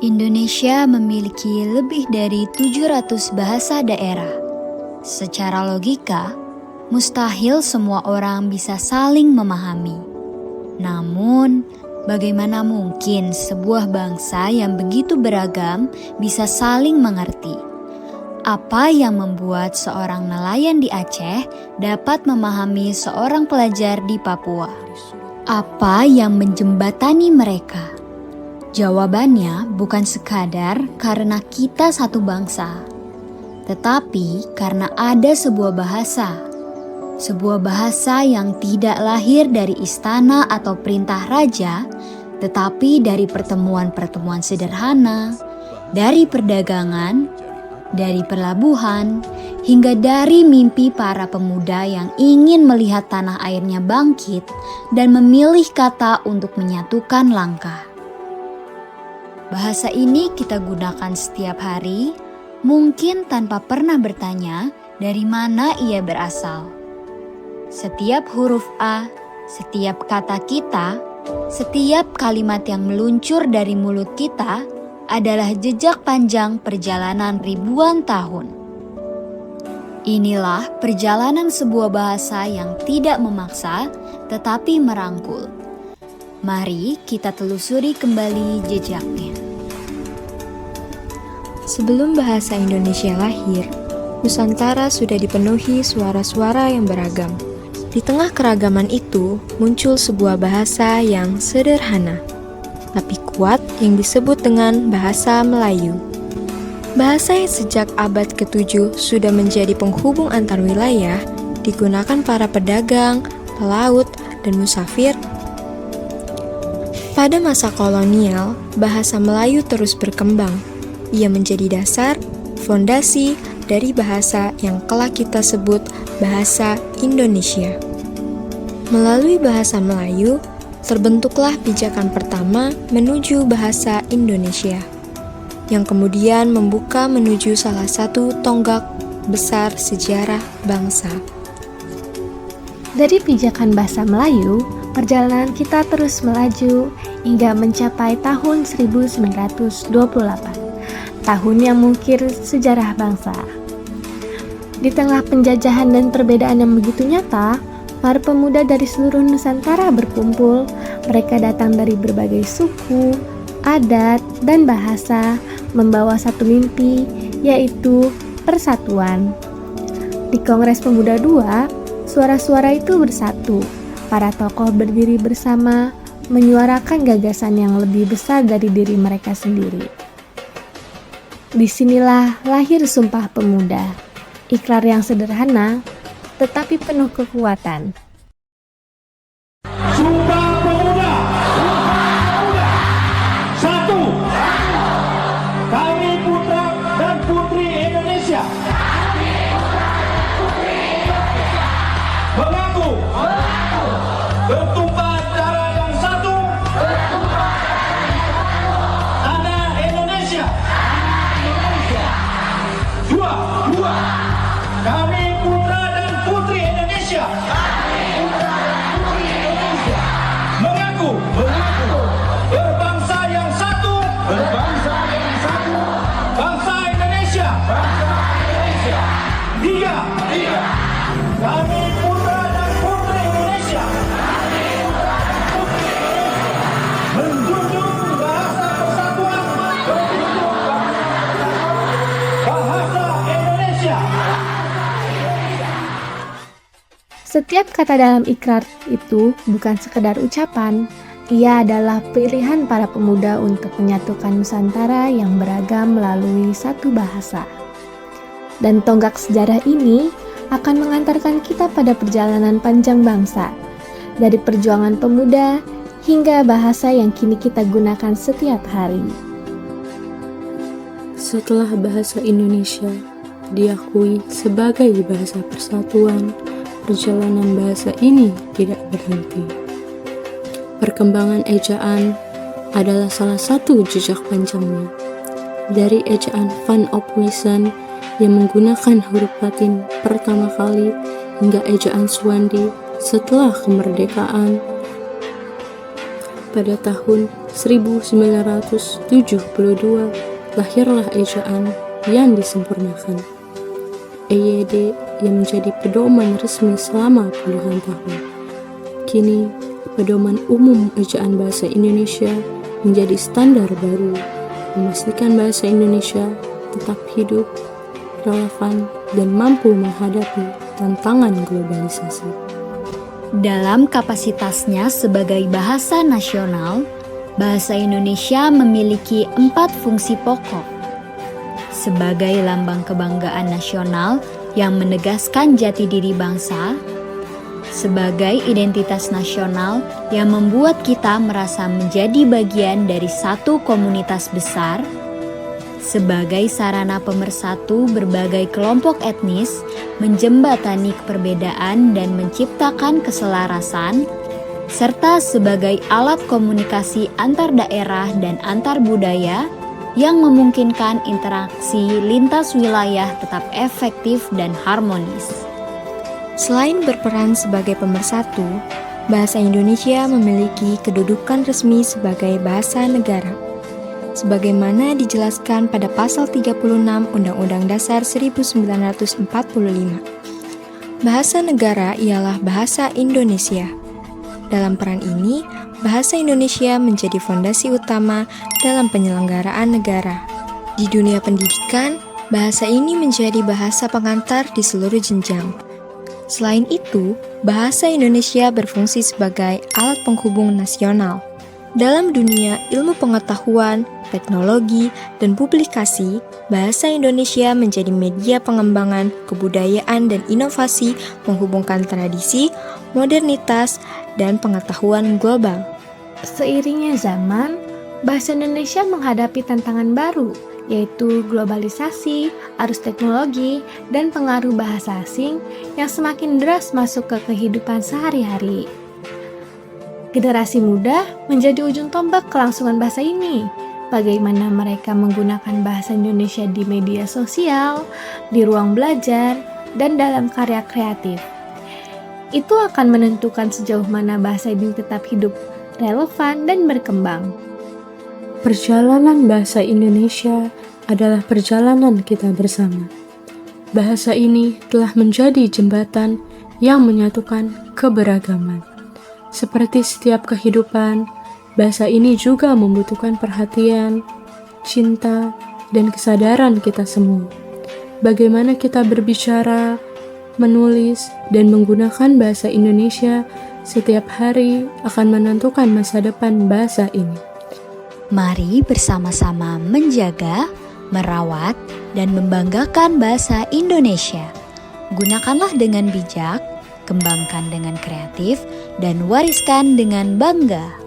Indonesia memiliki lebih dari 700 bahasa daerah. Secara logika, mustahil semua orang bisa saling memahami. Namun, bagaimana mungkin sebuah bangsa yang begitu beragam bisa saling mengerti? Apa yang membuat seorang nelayan di Aceh dapat memahami seorang pelajar di Papua? Apa yang menjembatani mereka? Jawabannya bukan sekadar karena kita satu bangsa, tetapi karena ada sebuah bahasa. Sebuah bahasa yang tidak lahir dari istana atau perintah raja, tetapi dari pertemuan-pertemuan sederhana, dari perdagangan, dari pelabuhan, hingga dari mimpi para pemuda yang ingin melihat tanah airnya bangkit dan memilih kata untuk menyatukan langkah. Bahasa ini kita gunakan setiap hari, mungkin tanpa pernah bertanya dari mana ia berasal. Setiap huruf A, setiap kata kita, setiap kalimat yang meluncur dari mulut kita adalah jejak panjang perjalanan ribuan tahun. Inilah perjalanan sebuah bahasa yang tidak memaksa, tetapi merangkul. Mari kita telusuri kembali jejaknya. Sebelum bahasa Indonesia lahir, Nusantara sudah dipenuhi suara-suara yang beragam. Di tengah keragaman itu, muncul sebuah bahasa yang sederhana, tapi kuat yang disebut dengan bahasa Melayu. Bahasa yang sejak abad ke-7 sudah menjadi penghubung antar wilayah, digunakan para pedagang, pelaut, dan musafir. Pada masa kolonial, bahasa Melayu terus berkembang. Ia menjadi dasar, fondasi dari bahasa yang kelak kita sebut bahasa Indonesia. Melalui bahasa Melayu, terbentuklah pijakan pertama menuju bahasa Indonesia, yang kemudian membuka menuju salah satu tonggak besar sejarah bangsa. Dari pijakan bahasa Melayu, perjalanan kita terus melaju hingga mencapai tahun 1928, tahun yang mengukir sejarah bangsa. Di tengah penjajahan dan perbedaan yang begitu nyata, para pemuda dari seluruh Nusantara berkumpul. Mereka datang dari berbagai suku, adat, dan bahasa, membawa satu mimpi, yaitu persatuan. Di Kongres Pemuda II, suara-suara itu bersatu. Para tokoh berdiri bersama, menyuarakan gagasan yang lebih besar dari diri mereka sendiri. Disinilah lahir Sumpah Pemuda, ikrar yang sederhana, tetapi penuh kekuatan. Sumpah Pemuda. Satu. Kami putra dan putri Indonesia. Mengaku bertumpah darah yang satu. Tanah Indonesia. Dua. Kami putra dan putri Indonesia. Mengaku berbangsa yang satu. Bangsa Indonesia. Tiga. Kami putra dan putri Indonesia. Menjunjung bahasa persatuan. Bahasa Indonesia. Setiap kata dalam ikrar itu bukan sekedar ucapan, ia adalah pilihan para pemuda untuk menyatukan Nusantara yang beragam melalui satu bahasa. Dan tonggak sejarah ini akan mengantarkan kita pada perjalanan panjang bangsa, dari perjuangan pemuda hingga bahasa yang kini kita gunakan setiap hari. Setelah bahasa Indonesia diakui sebagai bahasa persatuan, perjalanan bahasa ini tidak berhenti. Perkembangan ejaan adalah salah satu jejak panjangnya. Dari ejaan Van Ophuijsen yang menggunakan huruf Latin pertama kali hingga ejaan Swandi setelah kemerdekaan, pada tahun 1972 lahirlah ejaan yang disempurnakan. EYD yang menjadi pedoman resmi selama puluhan tahun. Kini, pedoman umum ejaan bahasa Indonesia menjadi standar baru, memastikan bahasa Indonesia tetap hidup, relevan, dan mampu menghadapi tantangan globalisasi. Dalam kapasitasnya sebagai bahasa nasional, bahasa Indonesia memiliki 4 fungsi pokok. Sebagai lambang kebanggaan nasional yang menegaskan jati diri bangsa, sebagai identitas nasional yang membuat kita merasa menjadi bagian dari satu komunitas besar, sebagai sarana pemersatu berbagai kelompok etnis, menjembatani perbedaan dan menciptakan keselarasan, serta sebagai alat komunikasi antar daerah dan antar budaya yang memungkinkan interaksi lintas wilayah tetap efektif dan harmonis. Selain berperan sebagai pemersatu, bahasa Indonesia memiliki kedudukan resmi sebagai bahasa negara. Sebagaimana dijelaskan pada pasal 36 Undang-Undang Dasar 1945. Bahasa negara ialah bahasa Indonesia. Dalam peran ini, bahasa Indonesia menjadi fondasi utama dalam penyelenggaraan negara. Di dunia pendidikan, bahasa ini menjadi bahasa pengantar di seluruh jenjang. Selain itu, bahasa Indonesia berfungsi sebagai alat penghubung nasional. Dalam dunia ilmu pengetahuan, teknologi, dan publikasi, bahasa Indonesia menjadi media pengembangan kebudayaan dan inovasi menghubungkan tradisi, modernitas, dan pengetahuan global. Seiringnya zaman, bahasa Indonesia menghadapi tantangan baru, yaitu globalisasi, arus teknologi, dan pengaruh bahasa asing yang semakin deras masuk ke kehidupan sehari-hari. Generasi muda menjadi ujung tombak kelangsungan bahasa ini. Bagaimana mereka menggunakan bahasa Indonesia di media sosial, di ruang belajar, dan dalam karya kreatif. Itu akan menentukan sejauh mana bahasa ini tetap hidup, relevan, dan berkembang. Perjalanan bahasa Indonesia adalah perjalanan kita bersama. Bahasa ini telah menjadi jembatan yang menyatukan keberagaman. Seperti setiap kehidupan, bahasa ini juga membutuhkan perhatian, cinta, dan kesadaran kita semua. Bagaimana kita berbicara, menulis, dan menggunakan bahasa Indonesia setiap hari akan menentukan masa depan bahasa ini. Mari bersama-sama menjaga, merawat, dan membanggakan bahasa Indonesia. Gunakanlah dengan bijak, kembangkan dengan kreatif, dan wariskan dengan bangga.